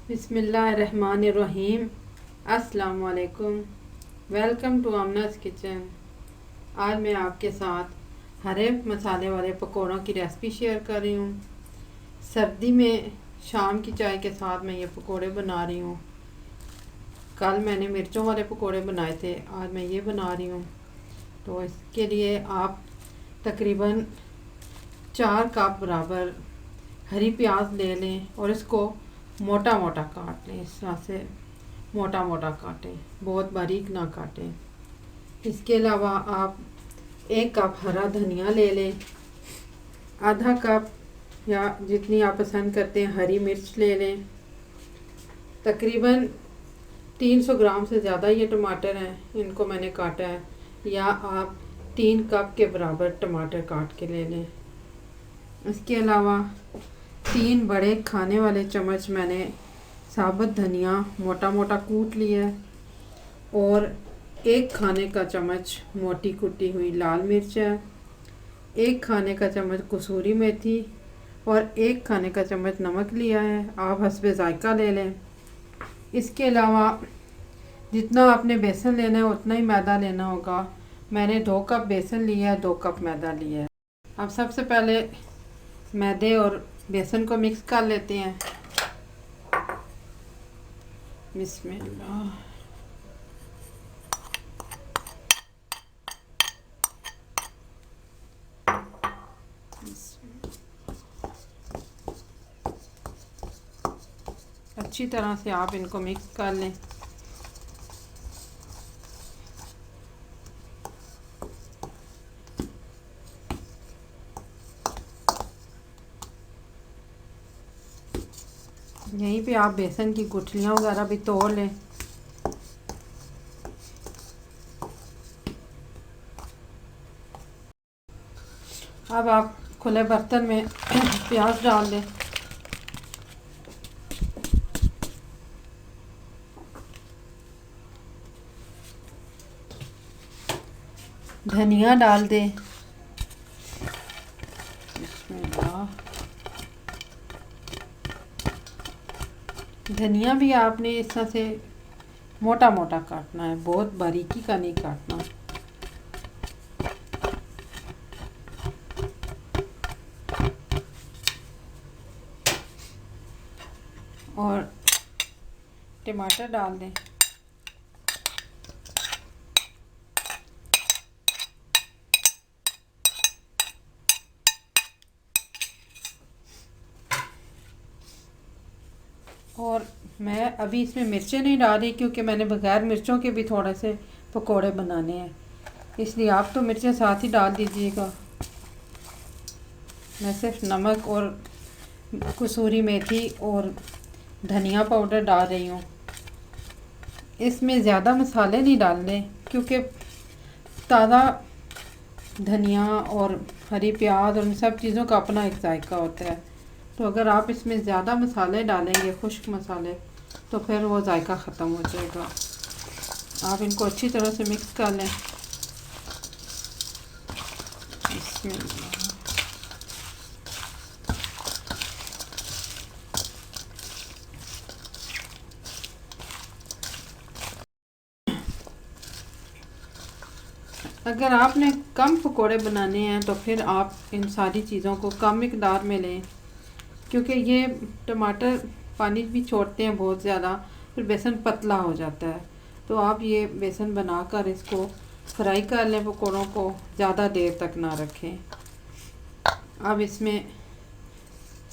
बिस्मिल्लाहिर्रहमानिर्रहीम। अस्सलाम वालेकुम। Welcome to Amna's kitchen. आज मैं आपके साथ हरे मसाले वाले पकौड़ों की रेसिपी शेयर कर रही हूँ। सर्दी में शाम की चाय के साथ मैं ये पकौड़े बना रही हूँ। कल मैंने मिर्चों वाले पकौड़े बनाए थे, आज मैं ये बना रही हूँ। तो इसके लिए आप तकरीबन 4 कप बराबर हरी प्याज ले लें और इसको मोटा मोटा काट लें। इस तरह से मोटा मोटा काटें, बहुत बारीक ना काटें। इसके अलावा आप 1 कप हरा धनिया ले लें, आधा कप या जितनी आप पसंद करते हैं हरी मिर्च ले लें। तकरीबन 300 ग्राम से ज़्यादा ये टमाटर हैं, इनको मैंने काटा है। या आप 3 कप के बराबर टमाटर काट के ले लें। इसके अलावा 3 बड़े खाने वाले चम्मच मैंने साबुत धनिया मोटा मोटा कूट लिया है और 1 खाने का चम्मच मोटी कुटी हुई लाल मिर्च है, 1 खाने का चम्मच कसूरी मेथी और 1 खाने का चम्मच नमक लिया है। आप हस्बे ज़ायका ले लें। इसके अलावा जितना आपने बेसन लेना है उतना ही मैदा लेना होगा। मैंने 2 कप बेसन लिया है, 2 कप मैदा लिया है। अब सबसे पहले मैदे और बेसन को मिक्स कर लेते हैं। बिस्मिल्लाह। अच्छी तरह से आप इनको मिक्स कर लें। यहीं पे आप बेसन की गुठलियाँ वगैरह भी तोड़ लें। अब आप खुले बर्तन में प्याज डाल दें। धनिया डाल दें। धनिया भी आपने इस तरह से मोटा मोटा काटना है, बहुत बारीकी का नहीं काटना। और टमाटर डाल दें। और मैं अभी इसमें मिर्चें नहीं डाल रही क्योंकि मैंने बगैर मिर्चों के भी थोड़े से पकोड़े बनाने हैं, इसलिए आप तो मिर्चें साथ ही डाल दीजिएगा। मैं सिर्फ नमक और कसूरी मेथी और धनिया पाउडर डाल रही हूँ। इसमें ज़्यादा मसाले नहीं डालने क्योंकि ताज़ा धनिया और हरी प्याज और इन सब चीज़ों का अपना एक जायका होता है। तो अगर आप इसमें ज़्यादा मसाले डालेंगे, खुश्क मसाले, तो फिर वो जायका ख़त्म हो जाएगा। आप इनको अच्छी तरह से मिक्स कर लें। बिस्मिल्लाह। अगर आपने कम पकोड़े बनाने हैं तो फिर आप इन सारी चीज़ों को कम मिकदार में लें, क्योंकि ये टमाटर पानी भी छोड़ते हैं बहुत ज़्यादा, फिर बेसन पतला हो जाता है। तो आप ये बेसन बनाकर इसको फ्राई कर लें, पकोड़ों को ज़्यादा देर तक ना रखें। अब इसमें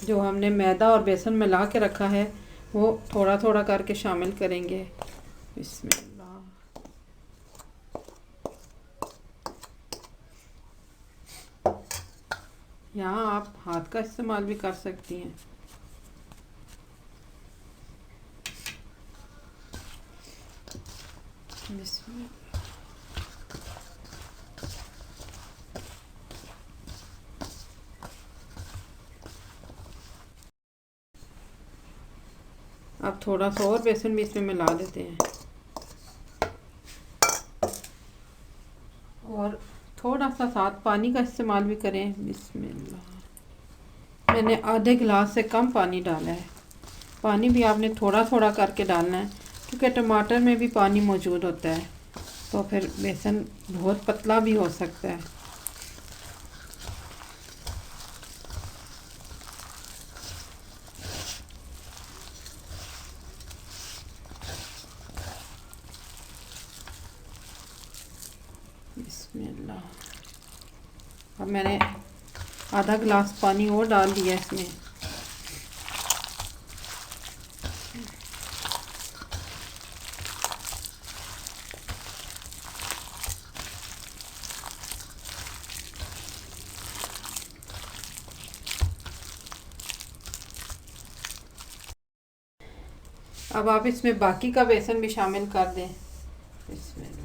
जो हमने मैदा और बेसन मिला के रखा है वो थोड़ा थोड़ा करके शामिल करेंगे। इसमें यहाँ आप हाथ का इस्तेमाल भी कर सकती हैं। अब थोड़ा सा और बेसन भी इसमें मिला देते हैं और थोड़ा सा साथ पानी का इस्तेमाल भी करें। बिस्मिल्लाह। मैंने आधे गिलास से कम पानी डाला है। पानी भी आपने थोड़ा थोड़ा करके डालना है, क्योंकि टमाटर में भी पानी मौजूद होता है, तो फिर बेसन बहुत पतला भी हो सकता है। बिस्मिल्लाह। अब मैंने आधा गिलास पानी और डाल दिया इसमें। अब आप इसमें बाकी का बेसन भी शामिल कर दें। बिस्मिल्लाह।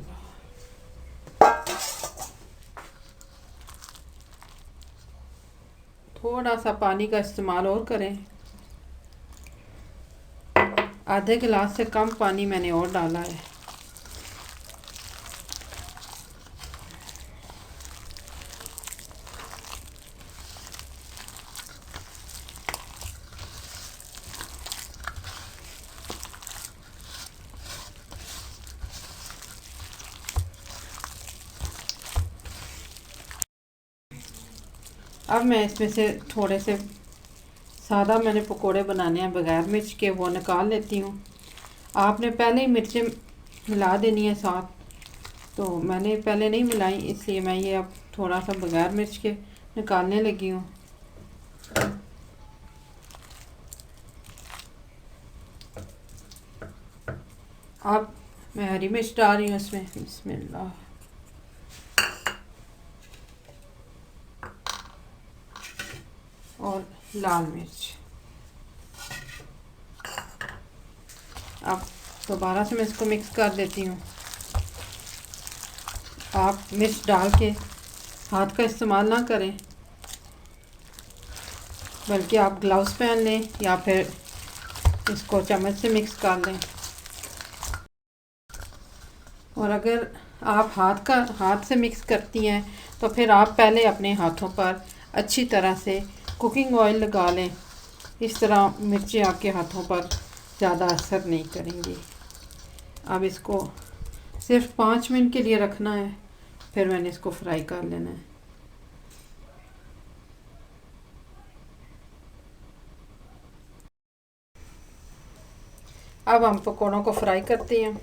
थोड़ा सा पानी का इस्तेमाल और करें। आधे गिलास से कम पानी मैंने और डाला है। अब मैं इसमें से थोड़े से सादा मैंने पकोड़े बनाने हैं बगैर मिर्च के, वो निकाल लेती हूँ। आपने पहले ही मिर्चें मिला देनी है साथ, तो मैंने पहले नहीं मिलाई, इसलिए मैं ये अब थोड़ा सा बगैर मिर्च के निकालने लगी हूँ। अब मैं हरी मिर्च डाल रही हूँ इसमें। बिस्मिल्लाह। और लाल मिर्च। अब दोबारा से मैं इसको मिक्स कर देती हूँ। आप मिर्च डाल के हाथ का इस्तेमाल ना करें, बल्कि आप ग्लव्स पहन लें या फिर इसको चम्मच से मिक्स कर लें। और अगर आप हाथ से मिक्स करती हैं तो फिर आप पहले अपने हाथों पर अच्छी तरह से कुकिंग ऑयल लगा लें। इस तरह मिर्चें आपके हाथों पर ज़्यादा असर नहीं करेंगी। अब इसको सिर्फ 5 मिनट के लिए रखना है, फिर मैंने इसको फ्राई कर लेना है। अब हम पकौड़ों को फ्राई करते हैं।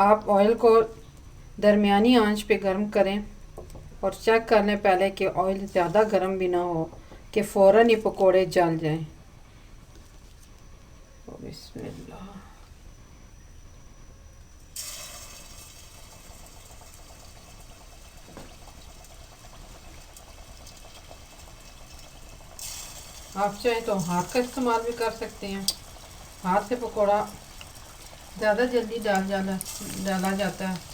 आप ऑयल को दरमियानी आंच पे गर्म करें और चेक कर लें पहले कि ऑयल ज़्यादा गर्म भी ना हो कि फ़ौरन ही पकोड़े जल जाएं। बिस्मिल्लाह। आप चाहें तो हाथ का इस्तेमाल भी कर सकते हैं। हाथ से पकोड़ा ज़्यादा जल्दी डाला जाता है।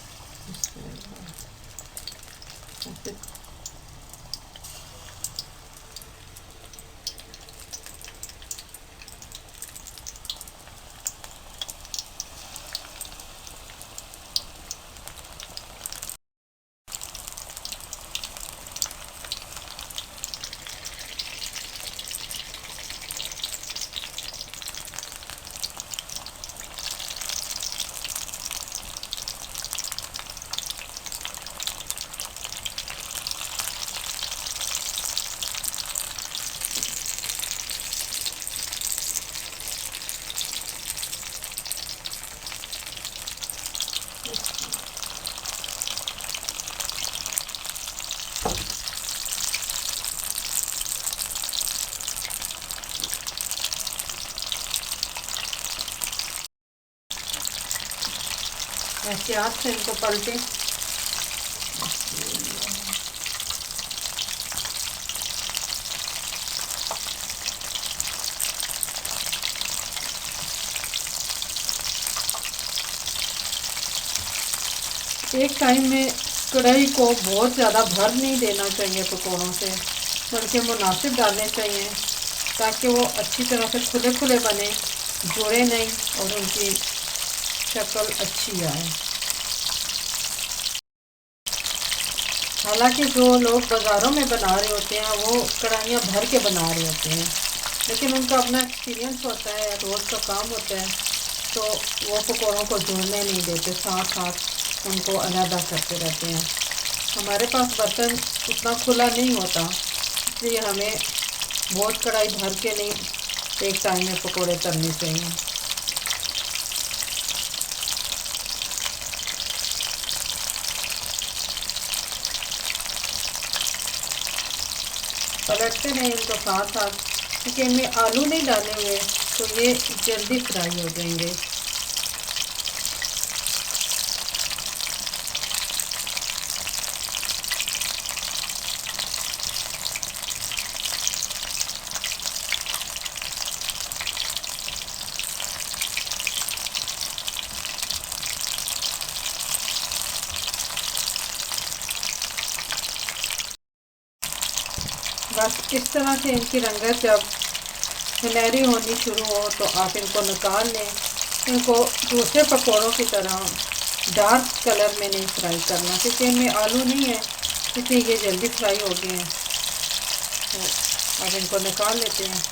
ऐसे हाथ से इनको पलटें। एक टाइम में कढ़ाई को बहुत ज़्यादा भर नहीं देना चाहिए पकौड़ों से, बल्कि मुनासिब डालने चाहिए ताकि वो अच्छी तरह से खुले खुले बने, जुड़े नहीं और उनकी शक्ल अच्छी आए। हालांकि जो लोग बाज़ारों में बना रहे होते हैं वो कढ़ाइयाँ भर के बना रहे होते हैं, लेकिन उनका अपना एक्सपीरियंस होता है, रोज़ का काम होता है, तो वो पकौड़ों को जोड़ने नहीं देते, साथ साथ उनको अलग करते रहते हैं। हमारे पास बर्तन उतना खुला नहीं होता, इसलिए हमें बहुत कढ़ाई भर के नहीं एक टाइम में पकौड़े तलने चाहिए। पलटते रहें इनको साथ साथ, क्योंकि इनमें आलू नहीं डाले हुए, तो ये जल्दी फ्राई हो जाएंगे। बस इस तरह से इनकी रंगत जब सुनहरी होनी शुरू हो तो आप इनको निकाल लें। इनको दूसरे पकौड़ों की तरह डार्क कलर में नहीं फ्राई करना, क्योंकि इनमें आलू नहीं है, इसलिए ये जल्दी फ्राई हो गए हैं। तो अब इनको निकाल लेते हैं।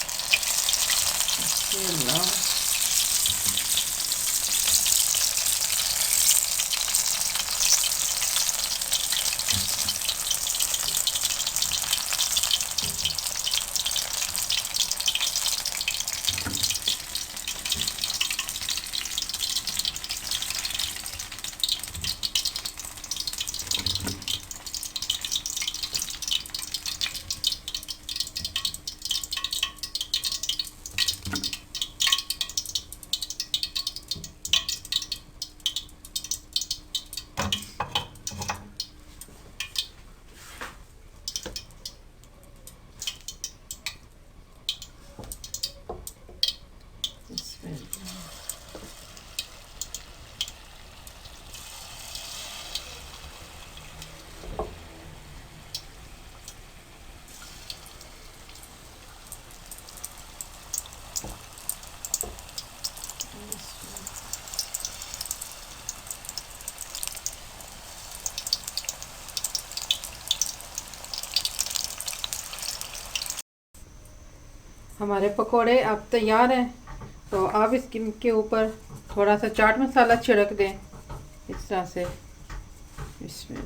हमारे पकोड़े अब तैयार हैं, तो आप इसके ऊपर थोड़ा सा चाट मसाला छिड़क दें इस तरह से, इसमें,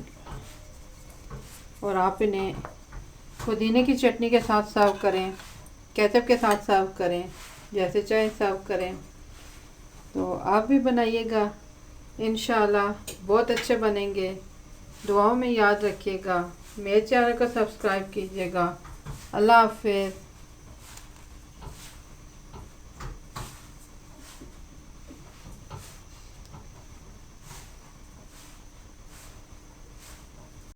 और आप इन्हें पुदीने की चटनी के साथ सर्व करें, केचप के साथ सर्व करें, जैसे चाहे सर्व करें। तो आप भी बनाइएगा, इंशाल्लाह बहुत अच्छे बनेंगे। दुआओं में याद रखिएगा, मेरे चैनल को सब्सक्राइब कीजिएगा। अल्लाह हाफ़िज़।